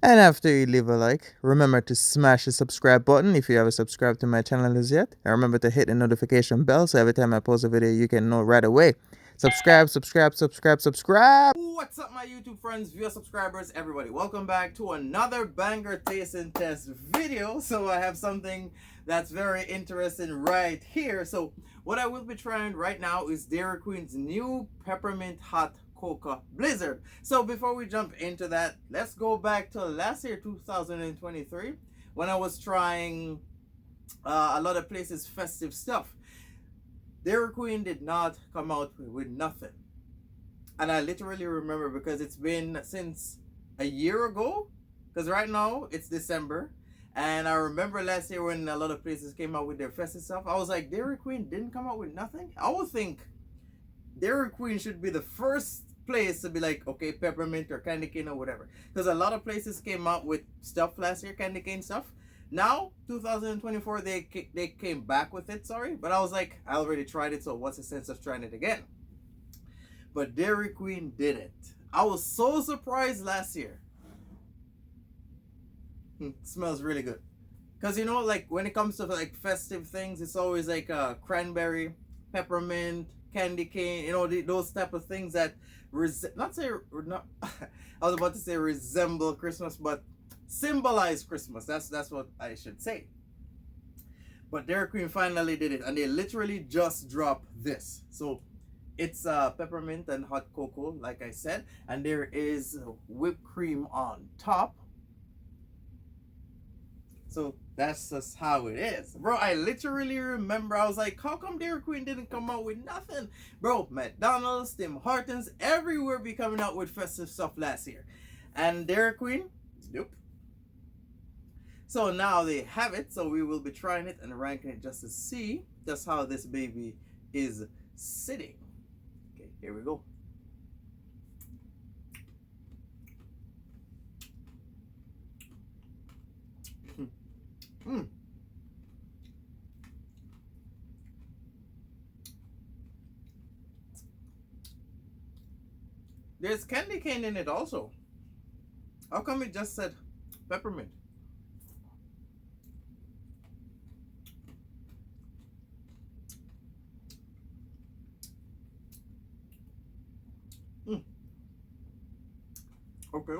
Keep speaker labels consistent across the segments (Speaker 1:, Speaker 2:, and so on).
Speaker 1: And after you leave a like, remember to smash the subscribe button if you haven't subscribed to my channel as yet. And remember to hit the notification bell so every time I post a video, you can know right away. Subscribe, subscribe, subscribe, subscribe.
Speaker 2: What's up, my YouTube friends, viewers, subscribers, everybody? Welcome back to another banger taste and test video. So I have something that's very interesting right here. So what I will be trying right now is Dairy Queen's new Peppermint Hot Cocoa Blizzard. So before we jump into that, let's go back to last year, 2023, when I was trying a lot of places festive stuff. Dairy Queen did not come out with nothing. And I literally remember because it's been since a year ago. Because right now it's December. And I remember last year when a lot of places came out with their festive stuff. I was like, Dairy Queen didn't come out with nothing? I would think Dairy Queen should be the first place to be like, okay, peppermint or candy cane or whatever. Because a lot of places came out with stuff last year, candy cane stuff. Now, 2024, they came back with it, sorry. But I was like, I already tried it, so what's the sense of trying it again? But Dairy Queen did it. I was so surprised last year. Smells really good. Because you know, like when it comes to like festive things, it's always like cranberry, peppermint, candy cane, you know, those type of things that not say not I was about to say resemble Christmas, but symbolize Christmas. That's what I should say. But Dairy Queen finally did it, and they literally just dropped this. So it's peppermint and hot cocoa, like I said, and there is whipped cream on top. So that's just how it is. Bro, I literally remember, I was like, how come Dairy Queen didn't come out with nothing? Bro, McDonald's, Tim Hortons, everywhere be coming out with festive stuff last year. And Dairy Queen, nope. So now they have it, so we will be trying it and ranking it just to see just how this baby is sitting. Okay, here we go. Mm. There's candy cane in it also. How come it just said peppermint? Mm. Okay.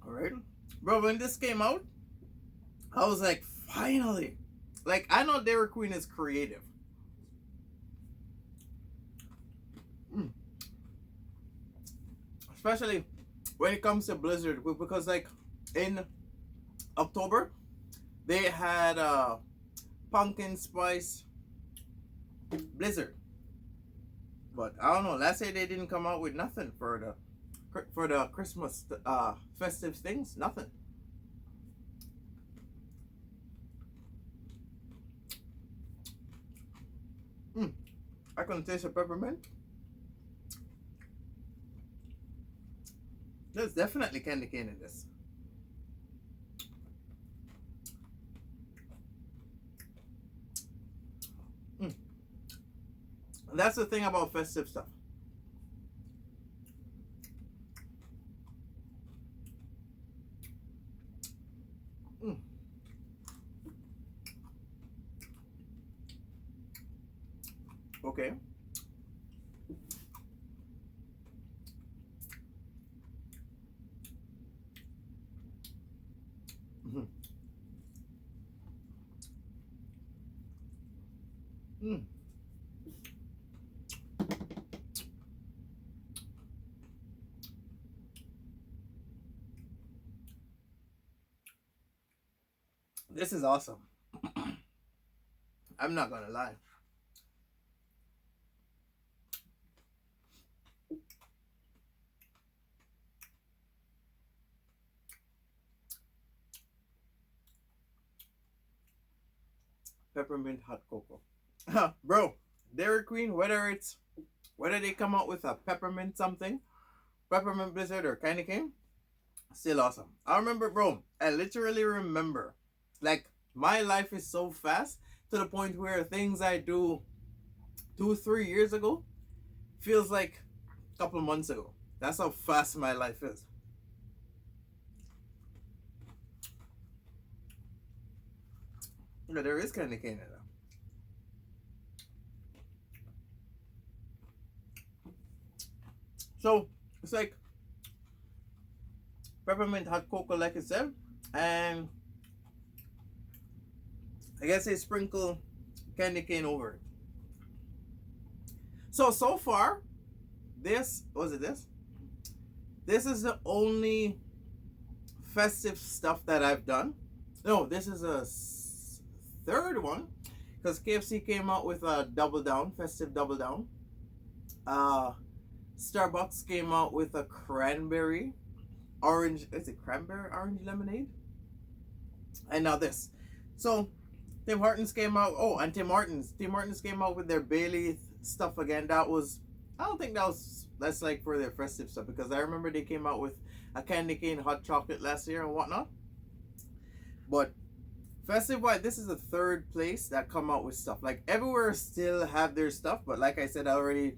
Speaker 2: Alright. Bro, when this came out, I was like, finally. Like, I know Dairy Queen is creative. Mm. Especially when it comes to Blizzard. Because, like, in October, they had pumpkin spice Blizzard. But I don't know. Last year they didn't come out with nothing for the Christmas festive things. Nothing. Mm. I can taste the peppermint. There's definitely candy cane in this. Mm. And that's the thing about festive stuff. Mm. Okay. Mm-hmm. Mm. This is awesome. I'm not gonna lie. Peppermint hot cocoa. Bro, Dairy Queen, whether they come out with a peppermint something, peppermint blizzard or candy cane, still awesome. I remember, bro, I literally remember, like, my life is so fast to the point where things I do 2, 3 years ago feels like a couple months ago. That's how fast my life is. Yeah, there is candy cane in there. So it's like peppermint hot cocoa, like I said, and I guess they sprinkle candy cane over it. So far, this was it. This is the only festive stuff that I've done. No, this is a third one because KFC came out with a double down, festive double down. Uh, Starbucks came out with a cranberry orange. Is it cranberry orange lemonade? And now this. So Tim Hortons came out. Oh, and Tim Hortons came out with their Bailey stuff again. That was. I don't think that's like for their festive stuff because I remember they came out with a candy cane hot chocolate last year and whatnot. But festive wise, this is the third place that come out with stuff. Like everywhere still have their stuff, but like I said, I already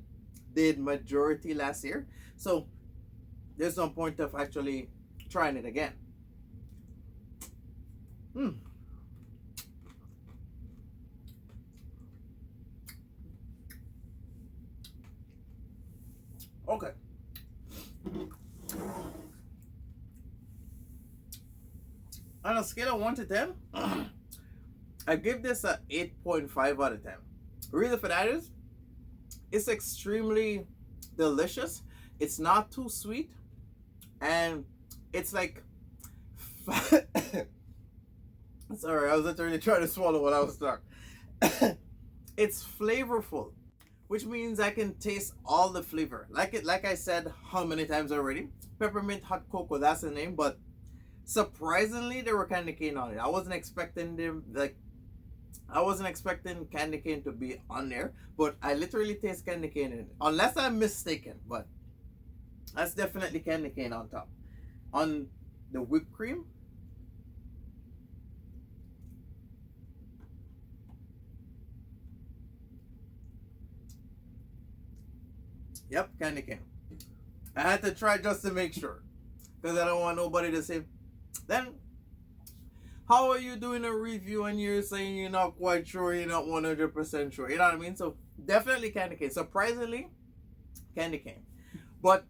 Speaker 2: did majority last year, so there's no point of actually trying it again. Okay. On a scale of 1 to 10, I give this a 8.5 out of 10. Reason for that is it's extremely delicious. It's not too sweet, and it's like sorry, I was literally trying to swallow while I was stuck. It's flavorful, which means I can taste all the flavor. Like I said how many times already. Peppermint hot cocoa, that's the name, but surprisingly there were candy cane on it. I wasn't expecting candy cane to be on there, but I literally taste candy cane in it. Unless I'm mistaken, but that's definitely candy cane on top. On the whipped cream, yep, candy cane. I had to try just to make sure, because I don't want nobody to say, then how are you doing a review and you're saying you're not quite sure, you're not 100% sure? You know what I mean? So definitely candy cane. Surprisingly, candy cane. But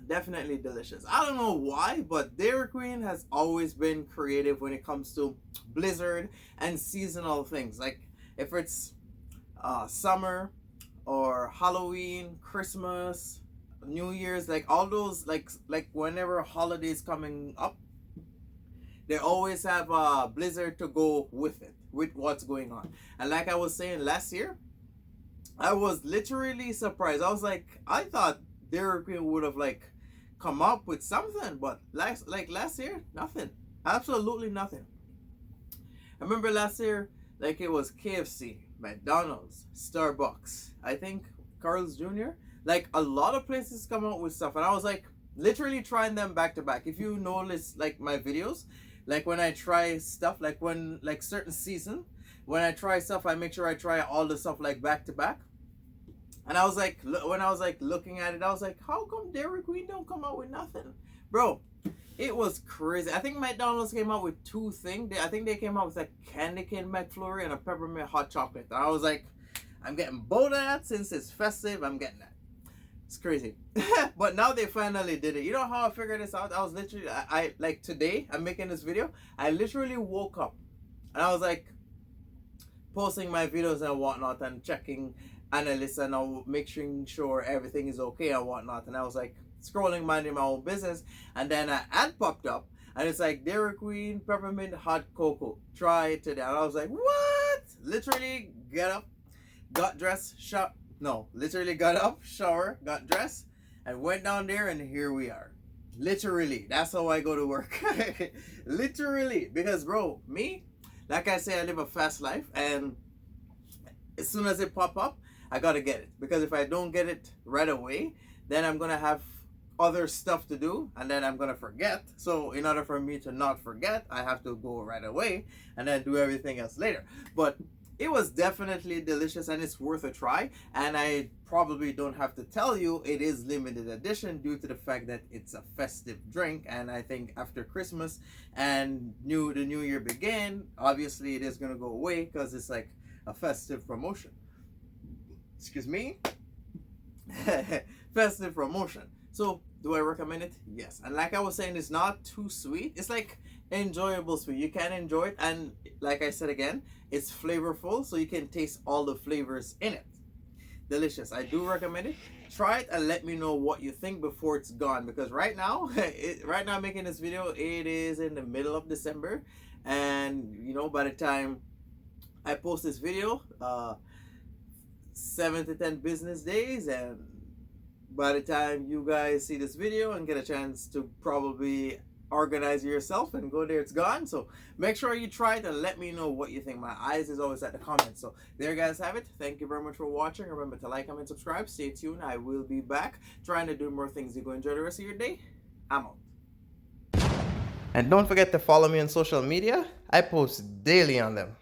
Speaker 2: definitely delicious. I don't know why, but Dairy Queen has always been creative when it comes to blizzard and seasonal things. Like if it's summer or Halloween, Christmas, New Year's, like all those, like whenever holidays coming up, they always have a blizzard to go with it, with what's going on. And like I was saying last year, I was literally surprised. I was like, I thought Dairy Queen would have like come up with something, but last year, nothing, absolutely nothing. I remember last year, like it was KFC, McDonald's, Starbucks, I think Carl's Jr. Like a lot of places come out with stuff, and I was like literally trying them back to back. If you notice like my videos, like when I try stuff, like when like certain season, when I try stuff, I make sure I try all the stuff like back to back. And I was like, when I was like looking at it, I was like, how come Dairy Queen don't come out with nothing, bro? It was crazy. I think McDonald's came out with two things. I think they came out with a candy cane McFlurry and a peppermint hot chocolate. And I was like, I'm getting both of that since it's festive. I'm getting that. It's crazy. But now they finally did it. You know how I figured this out? I was literally, I like today, I'm making this video. I literally woke up and I was like posting my videos and whatnot and checking analysts and making sure everything is okay and whatnot. And I was like scrolling, minding my own business. And then an ad popped up and it's like Dairy Queen Peppermint Hot Cocoa. Try it today. And I was like, what? Literally get up, got dressed, literally got up, shower, got dressed, and went down there, and here we are. Literally, that's how I go to work. Literally, because bro, me, like I say, I live a fast life, and as soon as it pop up, I gotta get it. Because if I don't get it right away, then I'm gonna have other stuff to do, and then I'm gonna forget. So in order for me to not forget, I have to go right away, and then do everything else later. But it was definitely delicious and it's worth a try. And I probably don't have to tell you it is limited edition due to the fact that it's a festive drink. And I think after Christmas and the new year began, obviously it is going to go away because it's like a festive promotion. Excuse me. Festive promotion. So do I recommend it? Yes. And like I was saying, it's not too sweet. It's like enjoyable sweet. You can enjoy it, and like I said again, it's flavorful, so you can taste all the flavors in it. Delicious. I do recommend it. Try it and let me know what you think before it's gone, because right now right now making this video, it is in the middle of December, and you know, by the time I post this video, 7 to 10 business days, and by the time you guys see this video and get a chance to probably organize yourself and go there, it's gone. So make sure you try it and let me know what you think. My eyes is always at the comments. So there you guys have it. Thank you very much for watching. Remember to like, comment, subscribe. Stay tuned. I will be back trying to do more things. You go enjoy the rest of your day. I'm out. And don't forget to follow me on social media. I post daily on them.